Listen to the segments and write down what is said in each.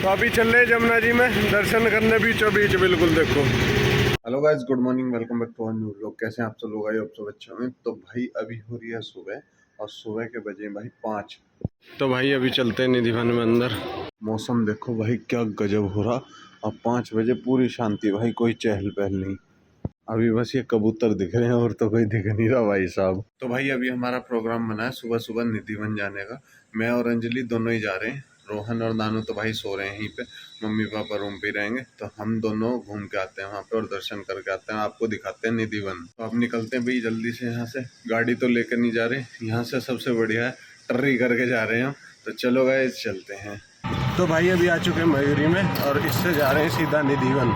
तो अभी चल रहे जमुना जी में दर्शन करने बीचों बीच, बिल्कुल देखो। Hello guys, good morning, welcome back to new vlog. कैसे हैं आप सब लोग? आई आप सब अच्छे होंगे। तो भाई अभी हो रही है सुबह, और सुबह के बजे भाई 5। तो भाई अभी चलते हैं निधिवन में अंदर। मौसम देखो भाई क्या गजब हो रहा। अब 5 बजे पूरी शांति भाई, कोई चहल पहल नहीं। अभी बस ये कबूतर दिख रहे हैं और तो कोई दिख नहीं रहा भाई साहब। तो भाई अभी हमारा प्रोग्राम बना है सुबह सुबह निधिवन जाने का। मैं और अंजलि दोनों ही जा रहे हैं। रोहन और नानू तो भाई सो रहे हैं यहीं पे, मम्मी पापा रूम पे रहेंगे। तो हम दोनों घूम के आते हैं वहाँ पे और दर्शन करके आते हैं, आपको दिखाते हैं निधिवन। तो अब निकलते हैं भाई जल्दी से यहाँ से। गाड़ी तो लेकर नहीं जा रहे, यहाँ से सबसे बढ़िया है टर्री करके जा रहे हैं हम। तो चलो गाइस चलते हैं। तो भाई अभी आ चुके हैं मयूरी में और इससे जा रहे हैं सीधा निधिवन।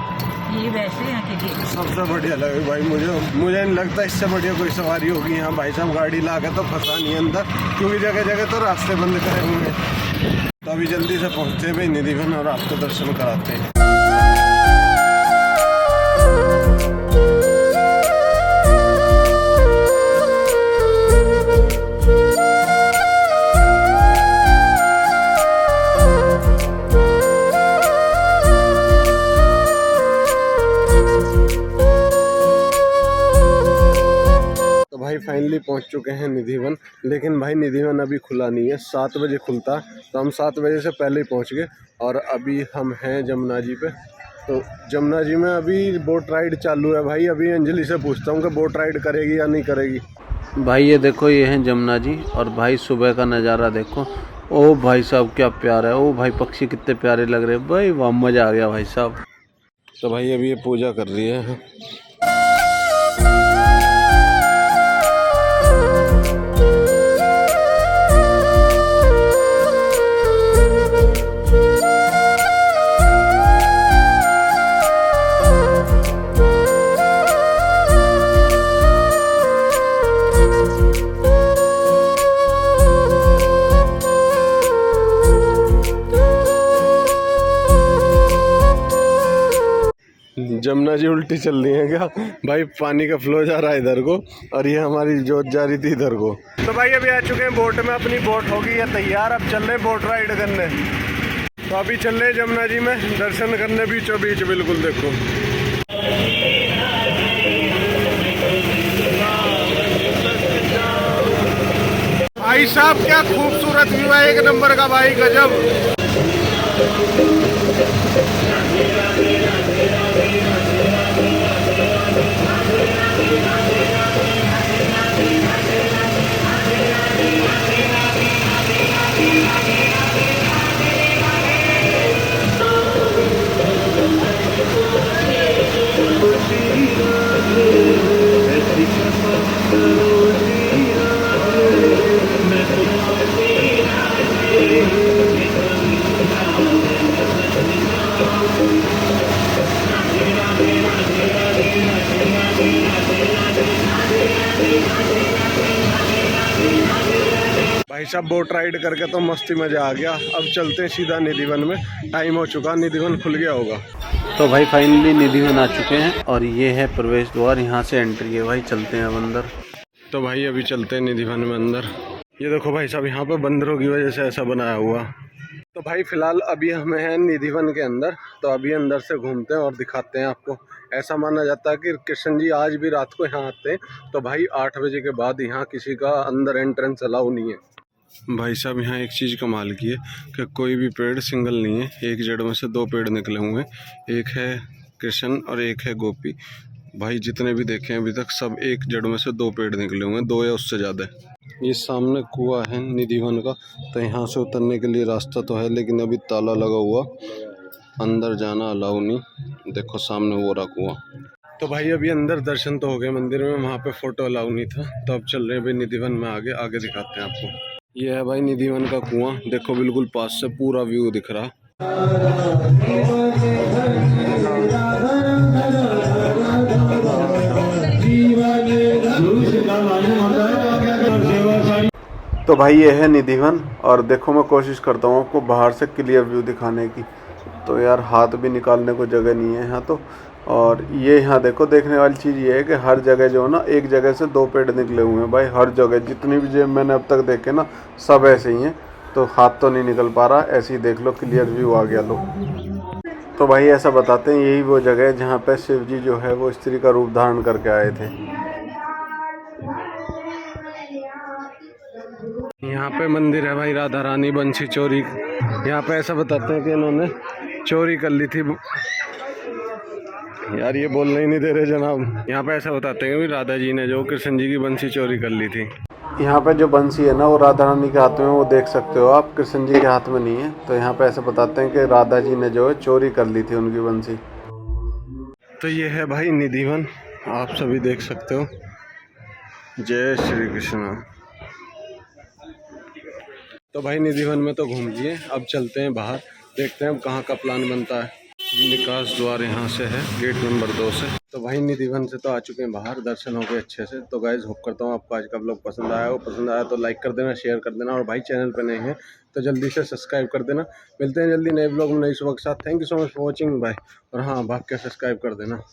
ये वैसे यहाँ के सबसे बढ़िया लगे भाई मुझे नहीं लगता इससे बढ़िया कोई सवारी होगी यहाँ। भाई साहब गाड़ी ला के तो फंसा नहीं अंदर, क्योंकि जगह जगह तो रास्ते बंद करे हुए हैं। तो अभी जल्दी से पहुँचते हैं भाई निधिवन और आपको दर्शन कराते हैं। भाई फाइनली पहुंच चुके हैं निधिवन, लेकिन भाई निधिवन अभी खुला नहीं है। 7 बजे खुलता, तो हम 7 बजे से पहले ही पहुंच गए। और अभी हम हैं जमुना जी पे। तो जमुना जी में अभी बोट राइड चालू है भाई। अभी अंजलि से पूछता हूँ कि बोट राइड करेगी या नहीं करेगी। भाई ये देखो, ये है जमुना जी। और भाई सुबह का नज़ारा देखो। ओ भाई साहब क्या प्यारा है। ओ भाई पक्षी कितने प्यारे लग रहे हैं भाई, वाह मज़ा आ गया भाई साहब। तो भाई अभी ये पूजा कर रही है। जमुना जी उल्टी चल रही है क्या भाई? पानी का फ्लो जा रहा है इधर को और ये हमारी जोत जा रही थी इधर को। तो भाई अभी आ चुके हैं बोट में, अपनी बोट होगी या तैयार। अब चल रहे बोट राइड करने। तो अभी चल रहे जमुना जी में दर्शन करने बीचों बीच, बिल्कुल देखो। भाई साहब क्या खूबसूरत व्यू है, एक नंबर का भाई, गजब। भाई साहब बोट राइड करके तो मस्ती मजा आ गया। अब चलते हैं सीधा निधिवन में। टाइम हो चुका, निधिवन खुल गया होगा। तो भाई फाइनली निधिवन आ चुके हैं और ये है प्रवेश द्वार, यहाँ से एंट्री है भाई। चलते हैं अब अंदर। तो भाई अभी चलते हैं निधिवन में अंदर। ये देखो भाई साहब, यहाँ पे बंदरों की वजह से ऐसा बनाया हुआ। तो भाई फिलहाल अभी हमें है निधिवन के अंदर। तो अभी अंदर से घूमते हैं और दिखाते हैं आपको। ऐसा माना जाता है कि कृष्ण जी आज भी रात को यहाँ आते हैं। तो भाई 8 बजे के बाद यहाँ किसी का अंदर एंट्रेंस अलाउ नहीं है। भाई साहब यहाँ एक चीज़ कमाल की है कि कोई भी पेड़ सिंगल नहीं है। एक जड़ में से 2 पेड़ निकले हुए हैं। एक है कृष्ण और एक है गोपी। भाई जितने भी देखे हैं अभी तक, सब एक जड़ में से 2 पेड़ निकले हुए हैं, 2 या उससे ज़्यादा। ये सामने कुआं है निधिवन का। तो यहाँ से उतरने के लिए रास्ता तो है, लेकिन अभी ताला लगा हुआ, अंदर जाना अलाउ नहीं। देखो सामने वो रहा कुआं। तो भाई अभी अंदर दर्शन तो हो गए मंदिर में, वहाँ पे फ़ोटो अलाउ नहीं था। तो अब चल रहे हैं भाई निधिवन में आगे दिखाते हैं आपको। ये है भाई निधिवन का कुआं, देखो बिल्कुल पास से पूरा व्यू दिख रहा। तो भाई ये है निधिवन। और देखो मैं कोशिश करता हूँ आपको बाहर से क्लियर व्यू दिखाने की। तो यार हाथ भी निकालने को जगह नहीं है यहाँ तो। और ये यहाँ देखो, देखने वाली चीज़ ये है कि हर जगह जो है ना, एक जगह से 2 पेड़ निकले हुए हैं भाई। हर जगह जितनी भी जो मैंने अब तक देखे ना, सब ऐसे ही हैं। तो हाथ तो नहीं निकल पा रहा, ऐसे ही देख लो क्लियर व्यू आ गया। लो तो भाई ऐसा बताते हैं यही वो जगह है जहाँ पे शिव जी जो है वो स्त्री का रूप धारण करके आए थे। यहाँ पे मंदिर है भाई राधा रानी बंसी चोरी। यहाँ पे ऐसा बताते हैं कि इन्होंने चोरी कर ली थी। यार ये बोलने ही नहीं दे रहे जनाब। यहाँ पे ऐसा बताते हैं कि राधा जी ने जो कृष्ण जी की बंसी चोरी कर ली थी। यहाँ पे जो बंसी है ना वो राधा रानी के हाथ में, वो देख सकते हो आप, कृष्ण जी के हाथ में नहीं है। तो यहाँ पे ऐसे बताते हैं कि राधा जी ने जो है चोरी कर ली थी उनकी बंसी। तो ये है भाई निधिवन, आप सभी देख सकते हो। जय श्री कृष्ण। तो भाई निधिवन में तो घूम लिए, अब चलते हैं बाहर, देखते हैं अब कहाँ का प्लान बनता है। निकास द्वार यहाँ से है, गेट नंबर 2 से। तो भाई निधिवन से तो आ चुके हैं बाहर, दर्शन हो गए अच्छे से। तो गाइज होप करता हूँ आपको आज का ब्लॉग पसंद आया हो। पसंद आया तो लाइक कर देना, शेयर कर देना, और भाई चैनल पे नए हैं तो जल्दी से सब्सक्राइब कर देना। मिलते हैं जल्दी नए ब्लॉग में नई सुबह के साथ। Thank you so much for watching भाई। और हाँ भाग के सब्सक्राइब कर देना।